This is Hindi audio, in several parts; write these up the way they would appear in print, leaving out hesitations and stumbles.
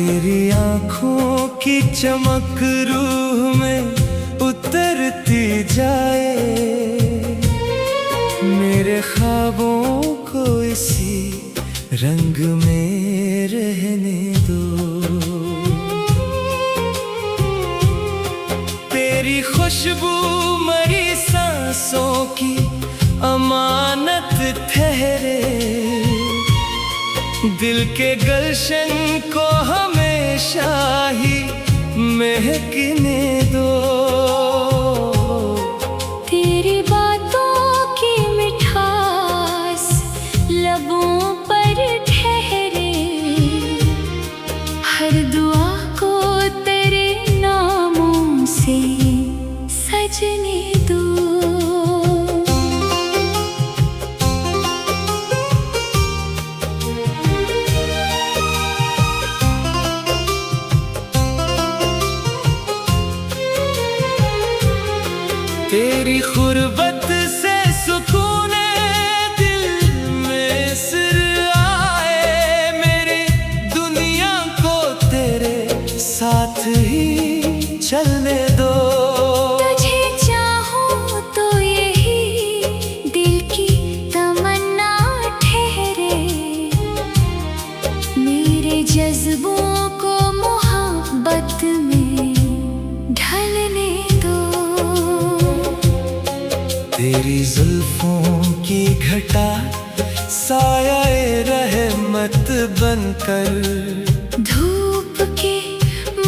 तेरी आँखों की चमक रूह में उतरती जाए, मेरे ख्वाबों को इसी रंग में रहने दो। तेरी खुशबू मरी सांसों की अमानत ठहरे, दिल के गुलशन को हमेशा ही महकने दो। तेरी बातों की मिठास लबों पर ठहरे, हर दुआ को तेरे नामों से सजने दो। तेरी खुर्बत से सुकून दिल में सिर आए, मेरी दुनिया को तेरे साथ ही चलने दो। तुझे चाहूं तो यही दिल की तमन्ना ठहरे, मेरे जज्बों को मोहब्बत में ढलने दो। तेरी जुल्फों की घटा साया रहमत बनकर, धूप के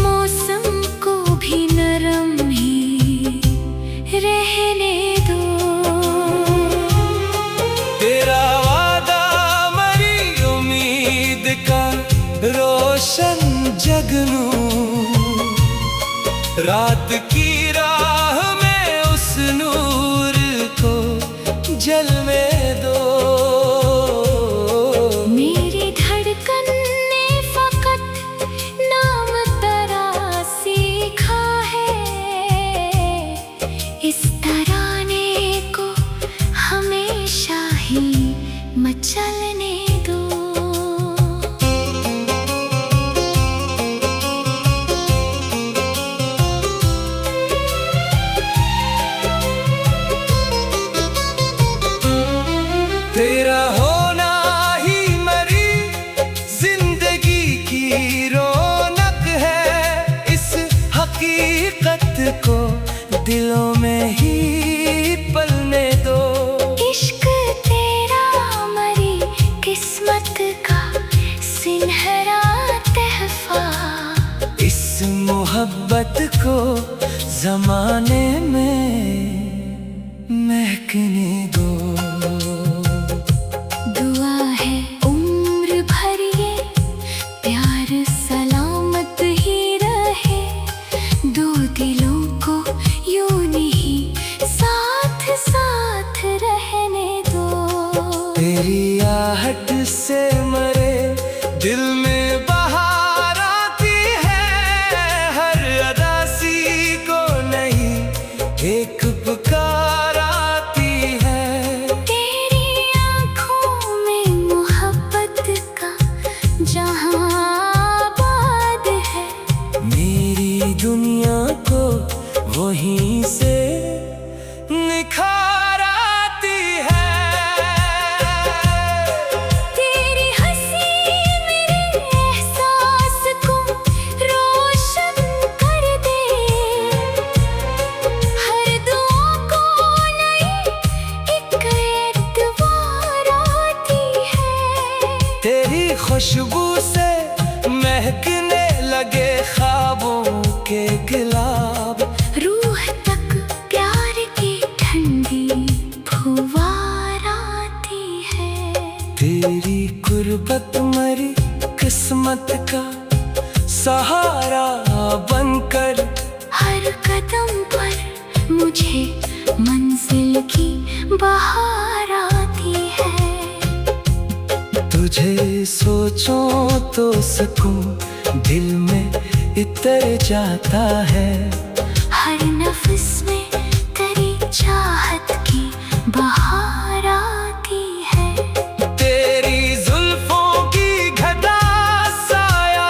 मौसम को भी नरम ही रहने दो। तेरा वादा मरी उम्मीद का रोशन जगनू, रात की राह में उस नूर को जलने दो। मेरी धड़कन ने फकत नाम तेरा सीखा है, इस तराने को हमेशा ही मचलने दो। तेरा होना ही मरी जिंदगी की रौनक है, इस हकीकत को दिलों में ही पलने दो। इश्क तेरा मरी किस्मत का सिनहरा तहफा, इस मोहब्बत को जमाने में महकने दो। दुआ है उम्र भर ये प्यार सलामत ही रहे, दो दिलों को यूं नहीं साथ साथ रहने दो। तेरी आहट से मरे दिल में बहार आती है, हर अदासी को नहीं एक पुकार आती है। तेरी आँखों में मोहब्बत का जहां आबाद है, मेरी दुनिया को वहीं से निखार आती है। तेरी हंसी मेरे एहसास को रोशन कर दे, हर दुआ को नई एक एतबार आती है। तेरी खुशबू से महकने लगे ख्वाबों के गुलाब, रूह तक प्यार की ठंडी फुवार आती है। तेरी कुर्बत मरी किस्मत का सहारा बनकर, हर कदम पर मुझे मंजिल की बहार आती है। तुझे सोचूं तो सुकून दिल में इतर जाता है, हर नफ्स में तेरी चाहत की बहार आती है। तेरी जुल्फों की घटा साया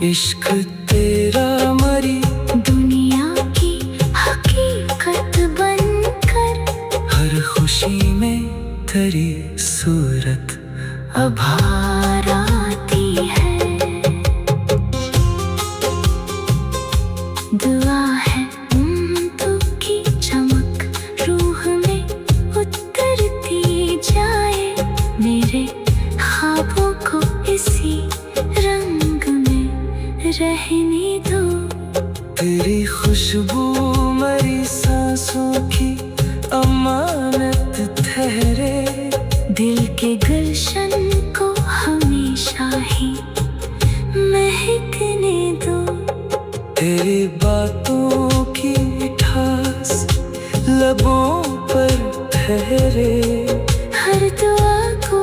इश्क तेरा मरी दुनिया की हकीकत बनकर, हर खुशी में तेरी सूरत आभार आती है। दुआ है की चमक रूह में उतरती जाए, मेरे ख्वाबों को इसी रंग में रहने दो। तेरी खुशबू मेरी सांसों की अमानत ठहरे, दिल के गुलशन को हमेशा ही महकने दो। तेरी बातों की मिठास लबों पर ठहरे, हर दुआ को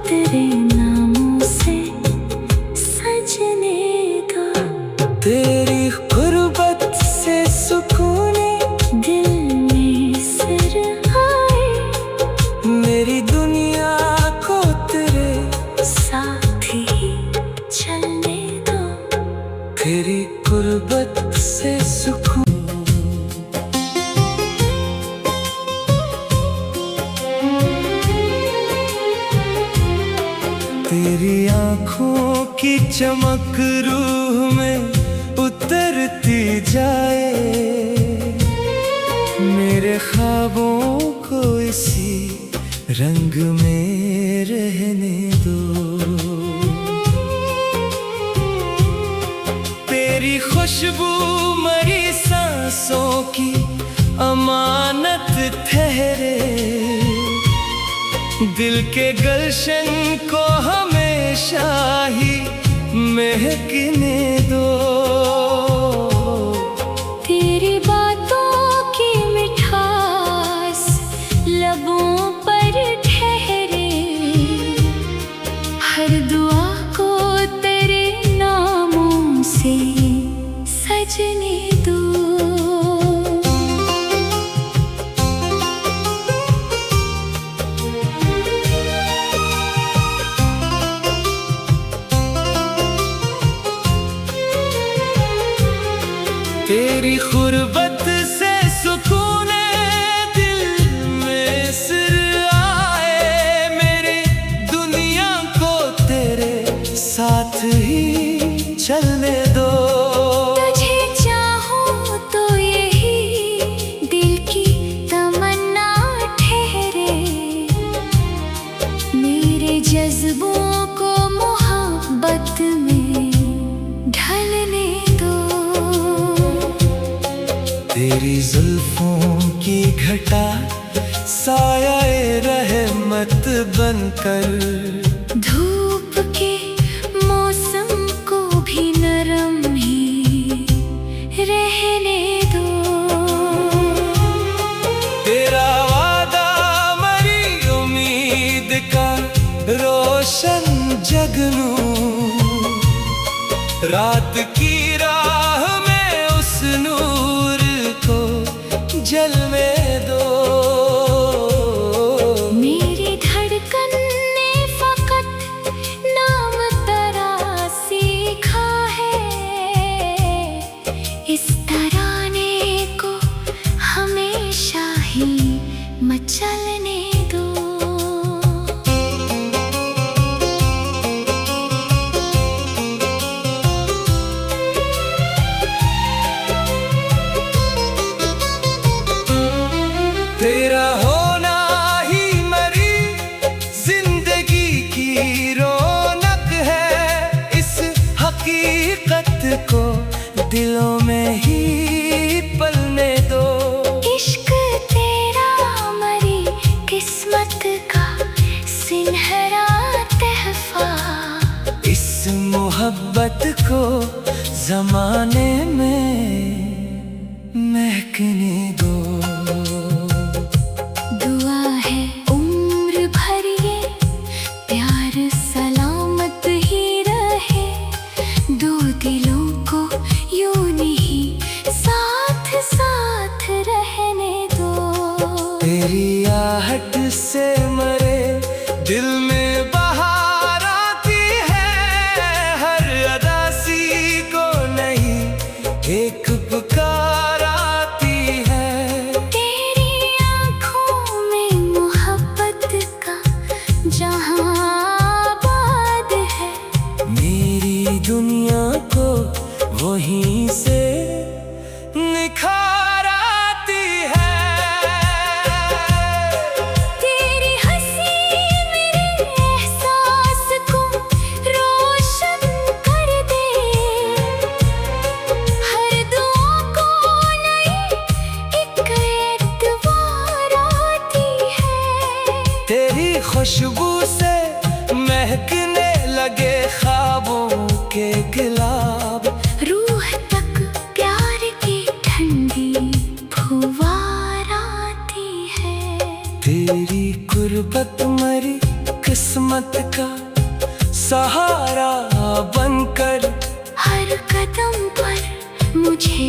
तेरे नामों से सजने दो। तेरी गुर्बत से सुकून दिल में सर आए, मेरी दुनिया को तेरे साथ ही चलने दो। तेरी गुर्बत से सुकून। तेरी आँखों की चमक रूह में उतरती जाए, मेरे ख्वाबों को इसी रंग में रहने दो। तेरी खुशबू मरी सांसों की अमानत ठहरे, दिल के गुलशन को हमेशा ही महकने दो। तेरी बातों की मिठास लबों पर ठहरे, हर दुआ को तेरे नामों से सजने दो। तेरी गुर्बत से सुकून दिल में सिर आए, मेरी दुनिया को तेरे साथ ही चलने दो। तुझे चाहूं तो यही दिल की तमन्ना ठहरे, मेरे जज्बों को मोहब्बत में ढलने दो। तेरी जुल्फों की घटा साया रहमत बनकर, धूप के मौसम को भी नरम ही रहने दो। तेरा वादा मरी उम्मीद का रोशन जगनू, रात की राह में उस नूर को जलने दो। मेरी धड़कन ने फकत नाम तेरा सीखा है, इस तराने को हमेशा ही मचलने दो। तेरा होना ही मेरी जिंदगी की रौनक है, इस हकीकत को दिलों में ही पलने दो। इश्क तेरा मरी किस्मत का सिनहरा तहफा, इस मोहब्बत को जमाने में महकने दो। दुआ है उम्र भर ये प्यार सलामत ही रहे, दो दिलों को यूं नहीं साथ साथ रहने दो। तेरी आहट से मरे दिल में बहार आती है, हर अदासी को एक पुकार आती है। तेरी आंखों में मोहब्बत का जहां आबाद है। मेरी दुनिया को वहीं से निखार आती है। तेरी हंसी मेरे एहसास को रोशन कर दे। हर दुआ को नई एक एतबार आती है। तेरी खुशबू से महकने लगे ख्वाबों के गुलाब। रूह तक प्यार की ठंडी फुवार आती है। तेरी गुर्बत मरी किस्मत का सहारा बनकर हर कदम पर मुझे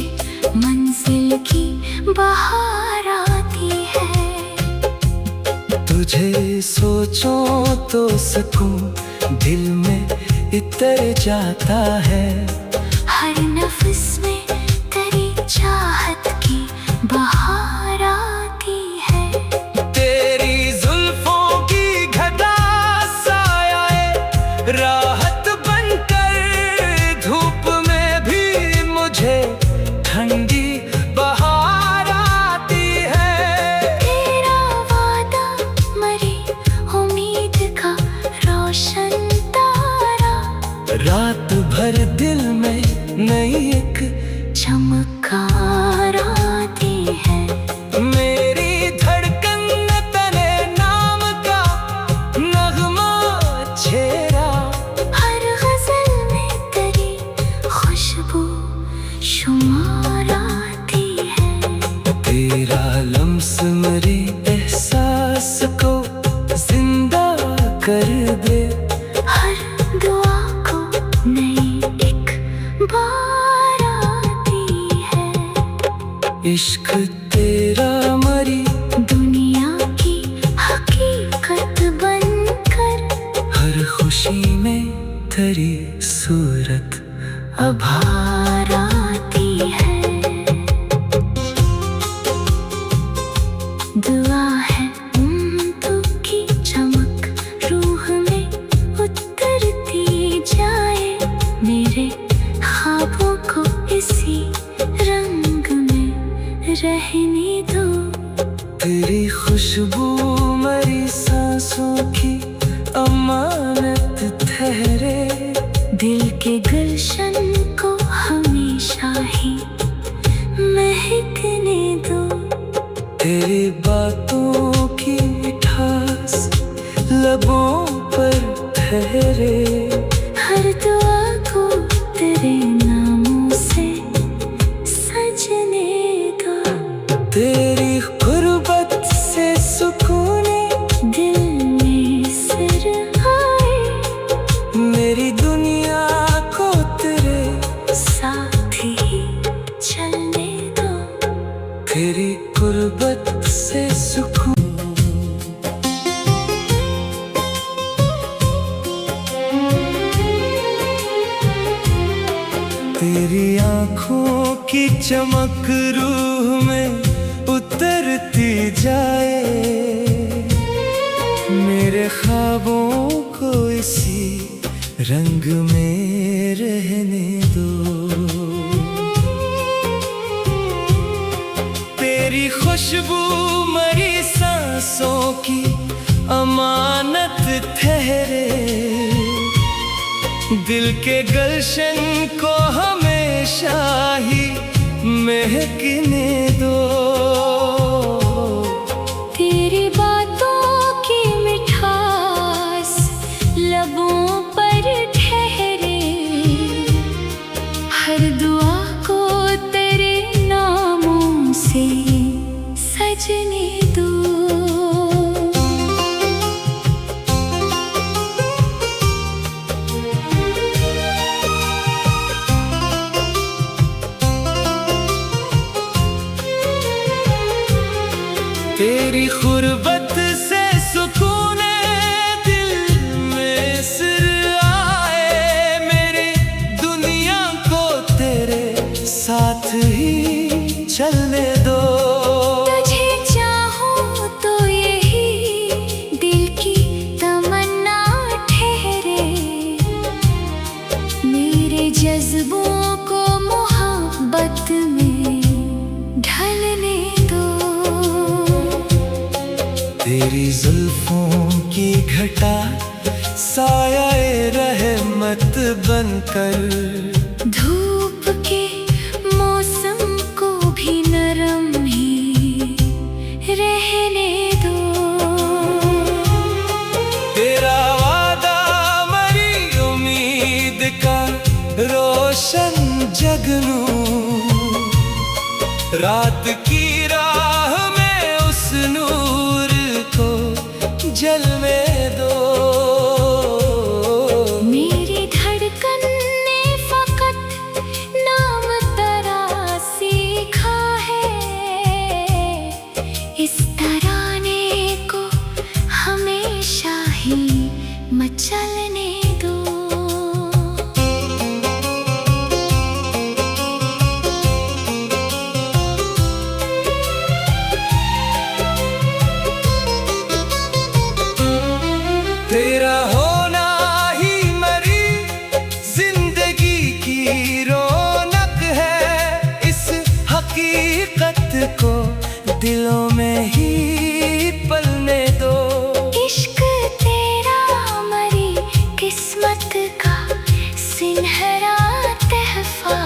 मंजिल की बहार आती है। तुझे सोचूं तो सुकून दिल में इतर जाता है। हर नफ्स में तेरी चाहत की बहार आती है। तेरी जुल्फों की घटा साया राहत बनकर धूप में भी मुझे ठंडी बहार आती है। तेरा वादा मरी उम्मीद का रोशन तारा। रात भर दिल में नई एक चमकार आती है। मेरी धड़कन ने तेरे नाम का नगमा छेड़ा। हर गजल में तेरी खुशबू शुमार आती है। तेरा लम्स मेरे एहसास को जिंदा कर दे। हर दुआ को नई एक बार आती है। इश्क तेरा मरी दुनिया की हकीकत बनकर हर खुशी में तेरी सूरत आभार आती है। दुआ है उम्मीदों की चमक रूह में उतरती जाए। मेरे ख्वाबों को इसी रंग में रहने दो। तेरी खुशबू मेरी सांसों की अमानत ठहरे। दिल के गुलशन को हमेशा ही महकने दो। तेरी बातों की मिठास लबों पर ठहरे। हर दुआ को तेरे नामों से सजने दो। तेरी गुर्बत से सुकून दिल में सिर आए। मेरी दुनिया को तेरे साथ ही चलने दो। तेरी गुर्बत से सुकून। तेरी आंखों की चमक रूह में उतरती जाए। मेरे ख्वाबों को इसी रंग में रहने दो। तेरी खुशबू मरी सांसों की अमानत ठहरे। दिल के गुलशन को हमेशा ही महकने दो। तेरी बातों की मिठास लबों पर ठहरे। हर दुआ को तेरे नामों से सजने दो। तेरी गुर्बत से सुकून दिल में सिर आए। मेरी दुनिया को तेरे साथ जज्बों को मोहब्बत में ढलने दो। तेरी जुल्फों की घटा साया रहमत बनकर धूप के मौसम को भी नरम ही रहने दो। तेरा वादा मरी उम्मीद का रोशन जगनू, रात की राह में उस नूर को जलने दो। मेरी धड़कन ने फकत नाम तेरा सीखा है, इस तराने को हमेशा ही मचलने दो। तेरा होना ही मरी जिंदगी की रौनक है, इस हकीकत को दिलों में ही पलने दो। इश्क तेरा मरी किस्मत का सिनहरा तहफा,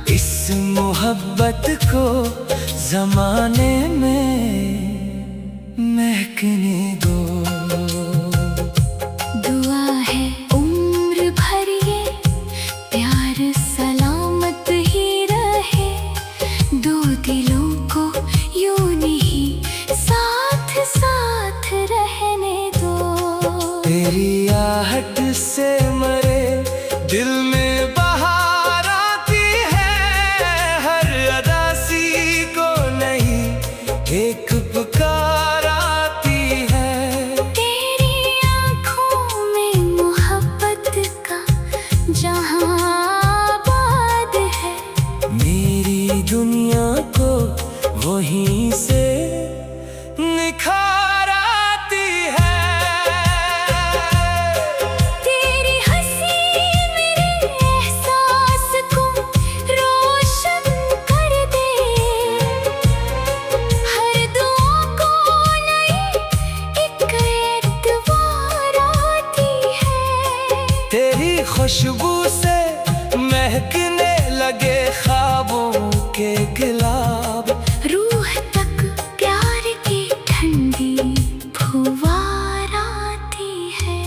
इस मोहब्बत को जमाने में महकने दो। दुआ है उम्र भर ये प्यार सलामत ही रहे, दो दिलों को यूं नहीं साथ साथ रहने दो। तेरी आहट से मरे दिल में बहार आती है, हर अदासी को नहीं एक पुकार आती है। तेरी आँखों में मोहब्बत का जहां आबाद है, मेरी दुनिया को वहीं से निखार आती है। तेरी हंसी मेरे एहसास को रोशन कर दे, हर दुआ को नई एक एतबार आती है। तेरी खुशबू से महकने लगे ख्वाबों के गुलाब, रूह तक प्यार की ठंडी फुवार आती है।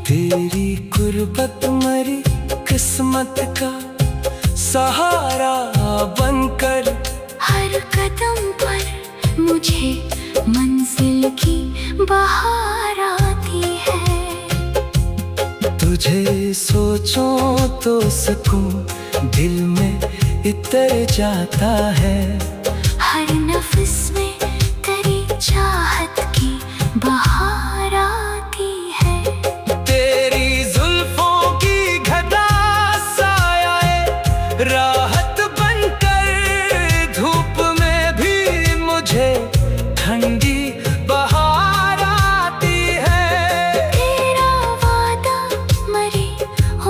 तेरी कुर्बत मरी किस्मत का सहारा बनकर हर कदम पर मुझे मंजिल की बहार आती है। तुझे सोचूं तो सुकून दिल में इतर जाता है, हर नफ्स में तेरी चाहत की बहार आती है। तेरी जुल्फों की घटा साया राहत बनकर धूप में भी मुझे ठंडी बहार आती है। तेरा वादा मरी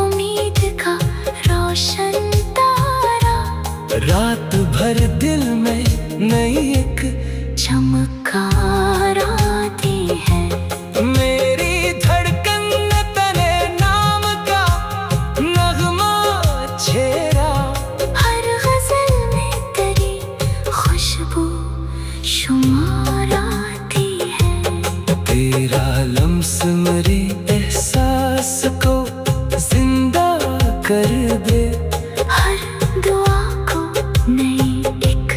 उम्मीद का रोशन तारा, रात भर दिल में नई एक चमकार आती है। मेरी धड़कन ने तने नाम का नगमा छेड़ा, हर गजल में तेरी खुशबू शुमार आती है। तेरा लम्स मेरे एहसास को जिंदा कर दे, हर दुआ को नई एक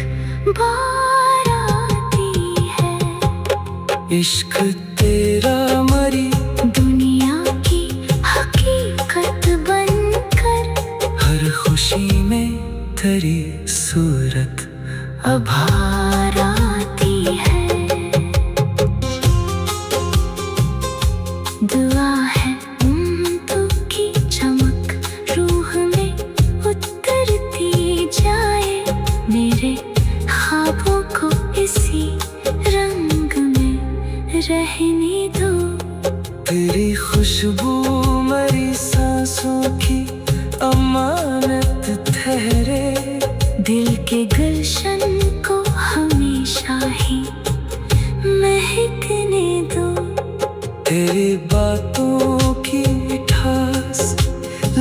बार आती है। इश्क तेरा मरी दुनिया की हकीकत बनकर हर खुशी में तेरी सूरत आभार आती है। दुआ है उम्र की चमक रूह में उतरती जाए, मेरे ख्वाबों को इसी रंग में रहने दो। तेरी खुशबू मेरी सांसों की अम्मा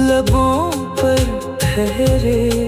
लबों पर ठहरे